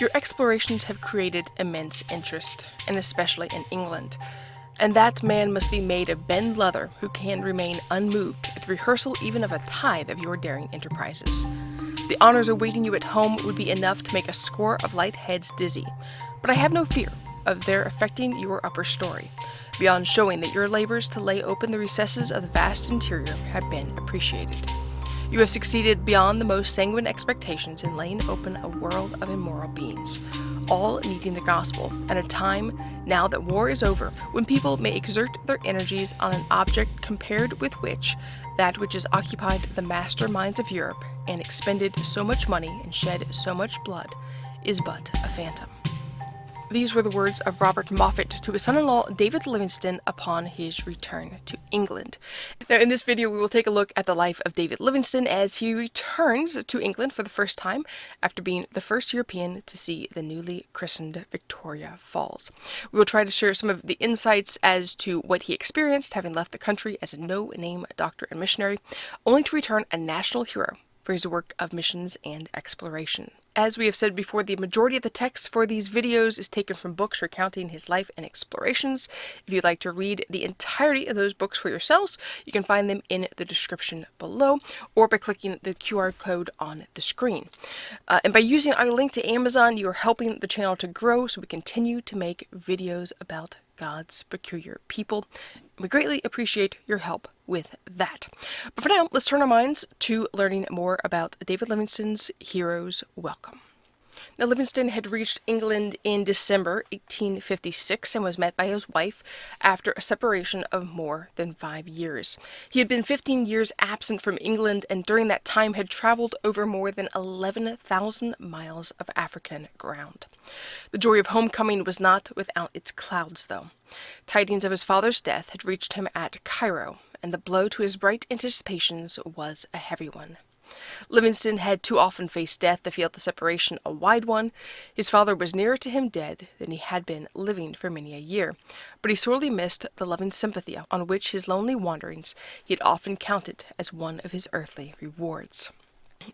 Your explorations have created immense interest, and especially in England. And that man must be made of bend leather who can remain unmoved at the rehearsal even of a tithe of your daring enterprises. The honors awaiting you at home would be enough to make a score of light heads dizzy, but I have no fear of their affecting your upper story, beyond showing that your labors to lay open the recesses of the vast interior have been appreciated. You have succeeded beyond the most sanguine expectations in laying open a world of immoral beings, all needing the gospel, at a time, now that war is over, when people may exert their energies on an object compared with which that which has occupied the master minds of Europe and expended so much money and shed so much blood is but a phantom. These were the words of Robert Moffat to his son-in-law David Livingstone upon his return to England. Now, in this video, we will take a look at the life of David Livingstone as he returns to England for the first time after being the first European to see the newly christened Victoria Falls. We will try to share some of the insights as to what he experienced, having left the country as a no-name doctor and missionary, only to return a national hero for his work of missions and exploration. As we have said before, the majority of the text for these videos is taken from books recounting his life and explorations. If you'd like to read the entirety of those books for yourselves, you can find them in the description below or by clicking the QR code on the screen. And by using our link to Amazon, you are helping the channel to grow so we continue to make videos about God's peculiar people. We greatly appreciate your help with that. But for now, let's turn our minds to learning more about David Livingstone's hero's welcome. Now, Livingstone had reached England in December 1856 and was met by his wife after a separation of more than 5 years. He had been 15 years absent from England and during that time had traveled over more than 11,000 miles of African ground. The joy of homecoming was not without its clouds, though. Tidings of his father's death had reached him at Cairo, and the blow to his bright anticipations was a heavy one. Livingstone had too often faced death to feel the separation a wide one. His father was nearer to him dead than he had been living for many a year, but he sorely missed the loving sympathy on which his lonely wanderings he had often counted as one of his earthly rewards.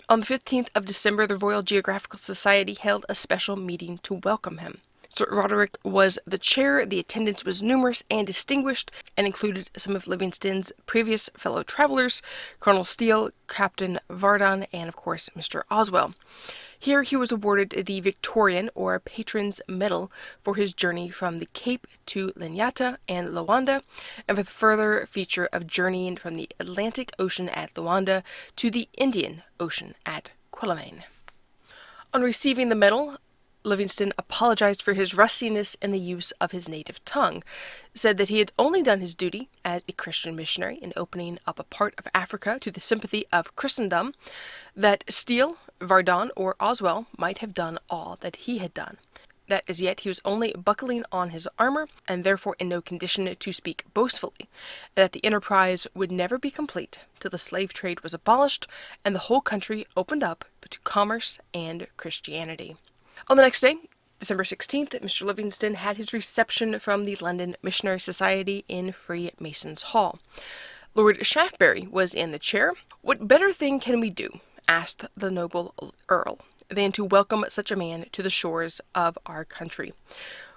On the 15th of December, the Royal Geographical Society held a special meeting to welcome him. Sir Roderick was the chair. The attendance was numerous and distinguished and included some of Livingstone's previous fellow travelers, Colonel Steele, Captain Vardon, and of course Mr. Oswell. Here he was awarded the Victorian or Patron's Medal for his journey from the Cape to Linyata and Luanda, and for the further feature of journeying from the Atlantic Ocean at Luanda to the Indian Ocean at Quilomane. On receiving the medal, Livingstone apologized for his rustiness in the use of his native tongue, said that he had only done his duty as a Christian missionary in opening up a part of Africa to the sympathy of Christendom, that Steele, Vardon, or Oswell might have done all that he had done, that as yet he was only buckling on his armor, and therefore in no condition to speak boastfully, and that the enterprise would never be complete till the slave trade was abolished and the whole country opened up to commerce and Christianity. On the next day, December 16th, Mr. Livingstone had his reception from the London Missionary Society in Freemasons Hall. Lord Shaftesbury was in the chair. "What better thing can we do," asked the noble Earl, "than to welcome such a man to the shores of our country?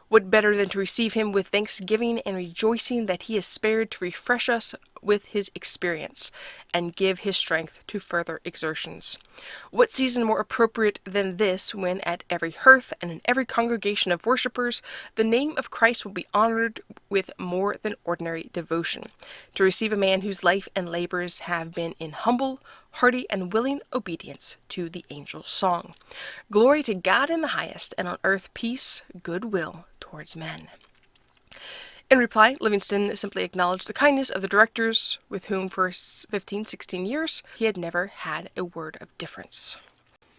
What better than to receive him with thanksgiving and rejoicing that he is spared to refresh us with his experience and give his strength to further exertions? What season more appropriate than this, when at every hearth and in every congregation of worshippers the name of Christ will be honored with more than ordinary devotion, to receive a man whose life and labors have been in humble, hearty, and willing obedience to the angel song. Glory to God in the highest, and on earth peace, goodwill towards men." In reply, Livingstone simply acknowledged the kindness of the directors, with whom for 16 years he had never had a word of difference.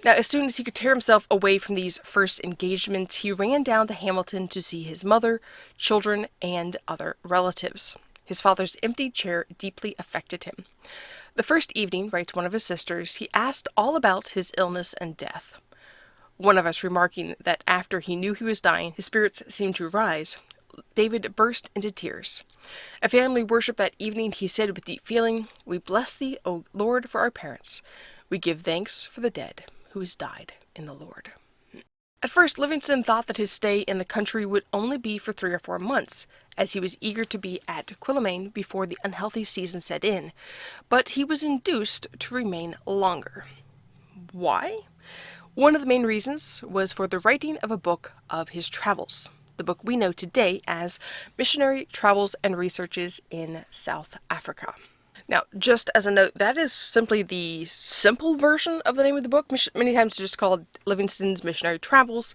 Now, as soon as he could tear himself away from these first engagements, he ran down to Hamilton to see his mother, children, and other relatives. His father's empty chair deeply affected him. The first evening, writes one of his sisters, he asked all about his illness and death. One of us remarking that after he knew he was dying, his spirits seemed to rise, David burst into tears. At family worship that evening, he said with deep feeling, "We bless thee, O Lord, for our parents. We give thanks for the dead who has died in the Lord." At first, Livingstone thought that his stay in the country would only be for 3 or 4 months, as he was eager to be at Quillimane before the unhealthy season set in, but he was induced to remain longer. Why? One of the main reasons was for the writing of a book of his travels, the book we know today as Missionary Travels and Researches in South Africa. Now, just as a note, that is simply the simple version of the name of the book. Many times it's just called Livingstone's Missionary Travels.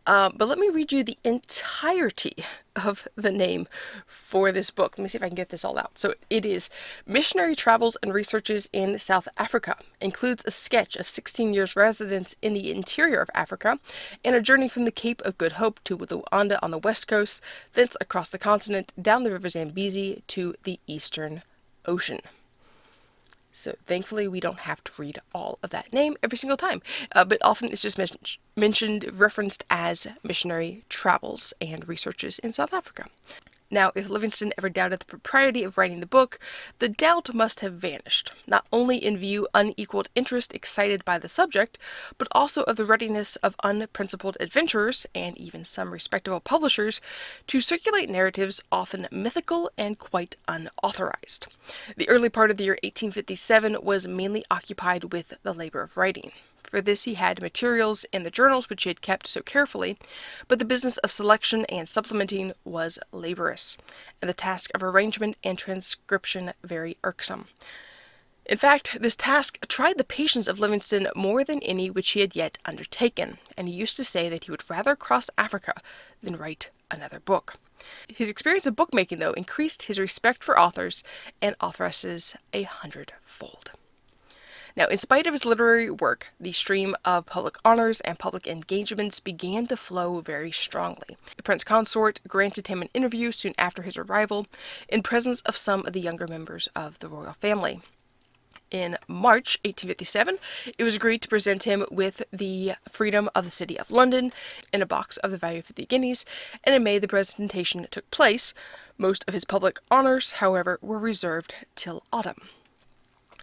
But let me read you the entirety of the name for this book. Let me see if I can get this all out. So it is Missionary Travels and Researches in South Africa. Includes a sketch of 16 years residence in the interior of Africa and a journey from the Cape of Good Hope to Luanda on the west coast, thence across the continent, down the river Zambezi to the Eastern Ocean. So thankfully we don't have to read all of that name every single time, but often it's just mentioned, referenced as Missionary Travels and Researches in South Africa. Now, if Livingstone ever doubted the propriety of writing the book, the doubt must have vanished, not only in view unequaled interest excited by the subject, but also of the readiness of unprincipled adventurers, and even some respectable publishers, to circulate narratives often mythical and quite unauthorized. The early part of the year 1857 was mainly occupied with the labor of writing. For this he had materials in the journals which he had kept so carefully, but the business of selection and supplementing was laborious, and the task of arrangement and transcription very irksome. In fact, this task tried the patience of Livingstone more than any which he had yet undertaken, and he used to say that he would rather cross Africa than write another book. His experience of bookmaking, though, increased his respect for authors and authoresses 100-fold. Now, in spite of his literary work, the stream of public honors and public engagements began to flow very strongly. The Prince Consort granted him an interview soon after his arrival, in presence of some of the younger members of the royal family. In March 1857, it was agreed to present him with the Freedom of the City of London in a box of the value of 50 guineas, and in May the presentation took place. Most of his public honors, however, were reserved till autumn.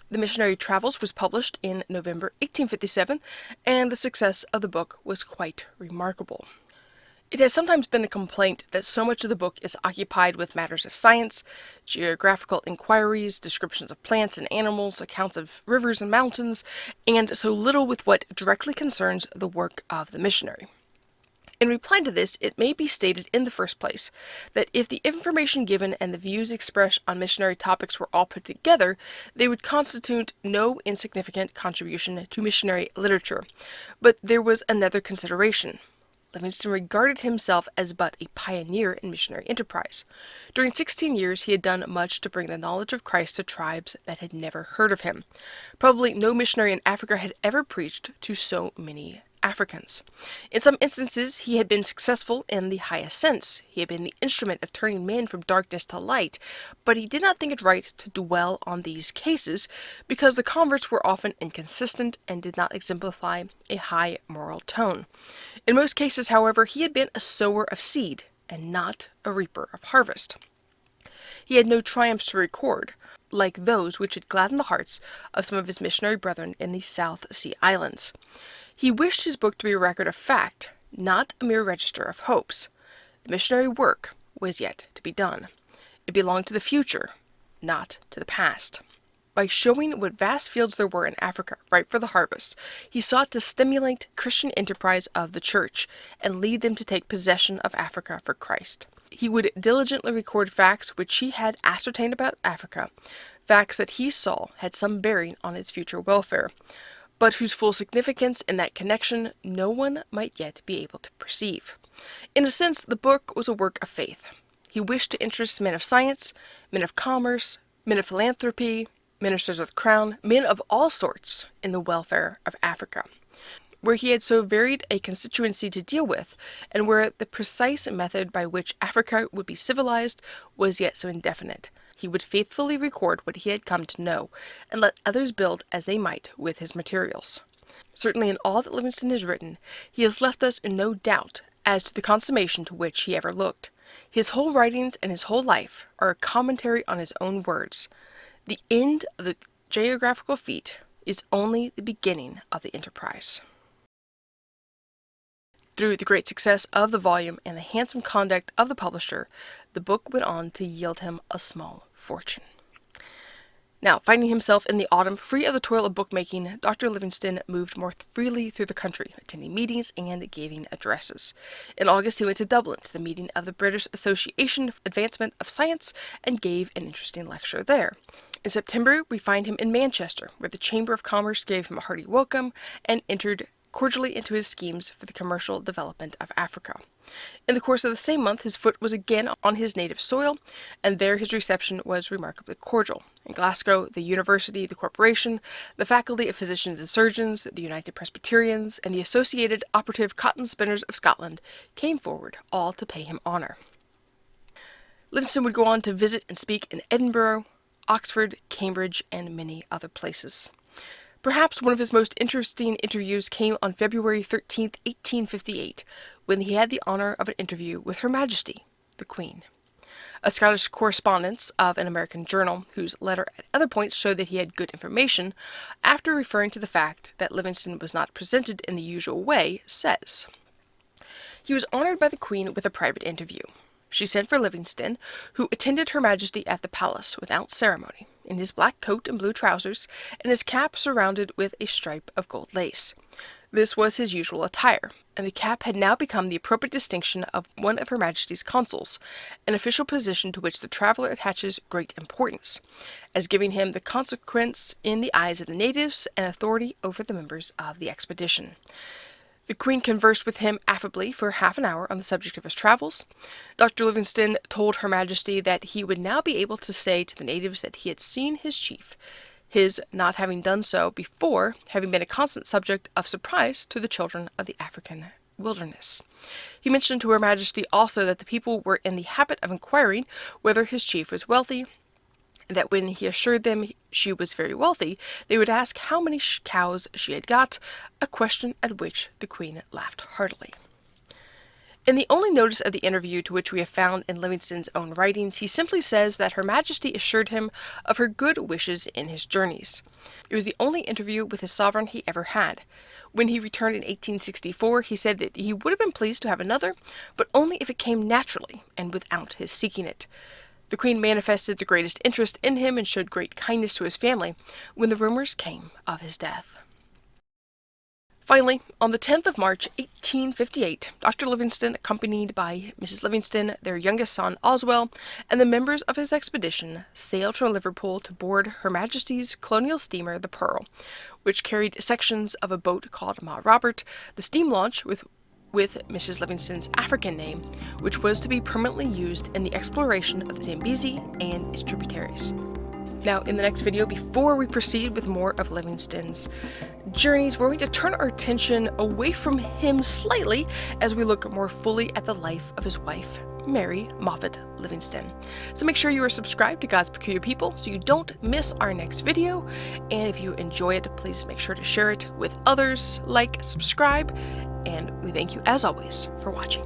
The Missionary Travels was published in November 1857, and the success of the book was quite remarkable. It has sometimes been a complaint that so much of the book is occupied with matters of science, geographical inquiries, descriptions of plants and animals, accounts of rivers and mountains, and so little with what directly concerns the work of the missionary. In reply to this, it may be stated in the first place that if the information given and the views expressed on missionary topics were all put together, they would constitute no insignificant contribution to missionary literature. But there was another consideration. Livingstone regarded himself as but a pioneer in missionary enterprise. During 16 years, he had done much to bring the knowledge of Christ to tribes that had never heard of him. Probably no missionary in Africa had ever preached to so many Africans. In some instances, he had been successful in the highest sense. He had been the instrument of turning men from darkness to light, but he did not think it right to dwell on these cases because the converts were often inconsistent and did not exemplify a high moral tone. In most cases, however, he had been a sower of seed and not a reaper of harvest. He had no triumphs to record, like those which had gladdened the hearts of some of his missionary brethren in the South Sea Islands. He wished his book to be a record of fact, not a mere register of hopes. The missionary work was yet to be done. It belonged to the future, not to the past. By showing what vast fields there were in Africa ripe for the harvest, he sought to stimulate Christian enterprise of the church and lead them to take possession of Africa for Christ. He would diligently record facts which he had ascertained about Africa, facts that he saw had some bearing on its future welfare, but whose full significance in that connection no one might yet be able to perceive. In a sense, the book was a work of faith. He wished to interest men of science, men of commerce, men of philanthropy, ministers of the crown, men of all sorts in the welfare of Africa, where he had so varied a constituency to deal with, and where the precise method by which Africa would be civilized was yet so indefinite. He would faithfully record what he had come to know, and let others build as they might with his materials. Certainly in all that Livingstone has written, he has left us in no doubt as to the consummation to which he ever looked. His whole writings and his whole life are a commentary on his own words. The end of the geographical feat is only the beginning of the enterprise. Through the great success of the volume and the handsome conduct of the publisher, the book went on to yield him a small fortune. Now, finding himself in the autumn free of the toil of bookmaking, Dr. Livingstone moved more freely through the country, attending meetings and giving addresses. In August, he went to Dublin to the meeting of the British Association for Advancement of Science and gave an interesting lecture there. In September, we find him in Manchester, where the Chamber of Commerce gave him a hearty welcome and entered cordially into his schemes for the commercial development of Africa. In the course of the same month, his foot was again on his native soil, and there his reception was remarkably cordial. In Glasgow, the University, the Corporation, the Faculty of Physicians and Surgeons, the United Presbyterians, and the Associated Operative Cotton Spinners of Scotland came forward, all to pay him honour. Livingstone would go on to visit and speak in Edinburgh, Oxford, Cambridge, and many other places. Perhaps one of his most interesting interviews came on February 13, 1858, when he had the honour of an interview with Her Majesty, the Queen. A Scottish correspondent of an American journal, whose letter at other points showed that he had good information, after referring to the fact that Livingstone was not presented in the usual way, says, "He was honoured by the Queen with a private interview. She sent for Livingstone, who attended Her Majesty at the palace without ceremony, in his black coat and blue trousers, and his cap surrounded with a stripe of gold lace. This was his usual attire, and the cap had now become the appropriate distinction of one of Her Majesty's consuls, an official position to which the traveller attaches great importance, as giving him the consequence in the eyes of the natives and authority over the members of the expedition. The Queen conversed with him affably for half an hour on the subject of his travels. Dr. Livingstone told Her Majesty that he would now be able to say to the natives that he had seen his chief, his not having done so before having been a constant subject of surprise to the children of the African wilderness. He mentioned to Her Majesty also that the people were in the habit of inquiring whether his chief was wealthy, and that when he assured them she was very wealthy, they would ask how many cows she had got, a question at which the Queen laughed heartily. In the only notice of the interview to which we have found in Livingstone's own writings, he simply says that Her Majesty assured him of her good wishes in his journeys. It was the only interview with his sovereign he ever had. When he returned in 1864, he said that he would have been pleased to have another, but only if it came naturally and without his seeking it. The Queen manifested the greatest interest in him and showed great kindness to his family when the rumors came of his death. Finally, on the 10th of March, 1858, Dr. Livingstone, accompanied by Mrs. Livingstone, their youngest son Oswell, and the members of his expedition, sailed from Liverpool to board Her Majesty's colonial steamer, the Pearl, which carried sections of a boat called Ma Robert, the steam launch with Mrs. Livingstone's African name, which was to be permanently used in the exploration of the Zambezi and its tributaries. Now, in the next video, before we proceed with more of Livingstone's journeys, we're going to turn our attention away from him slightly as we look more fully at the life of his wife, Mary Moffat Livingstone. So make sure you are subscribed to God's Peculiar People so you don't miss our next video. And if you enjoy it, please make sure to share it with others, like, subscribe, and we thank you as always for watching.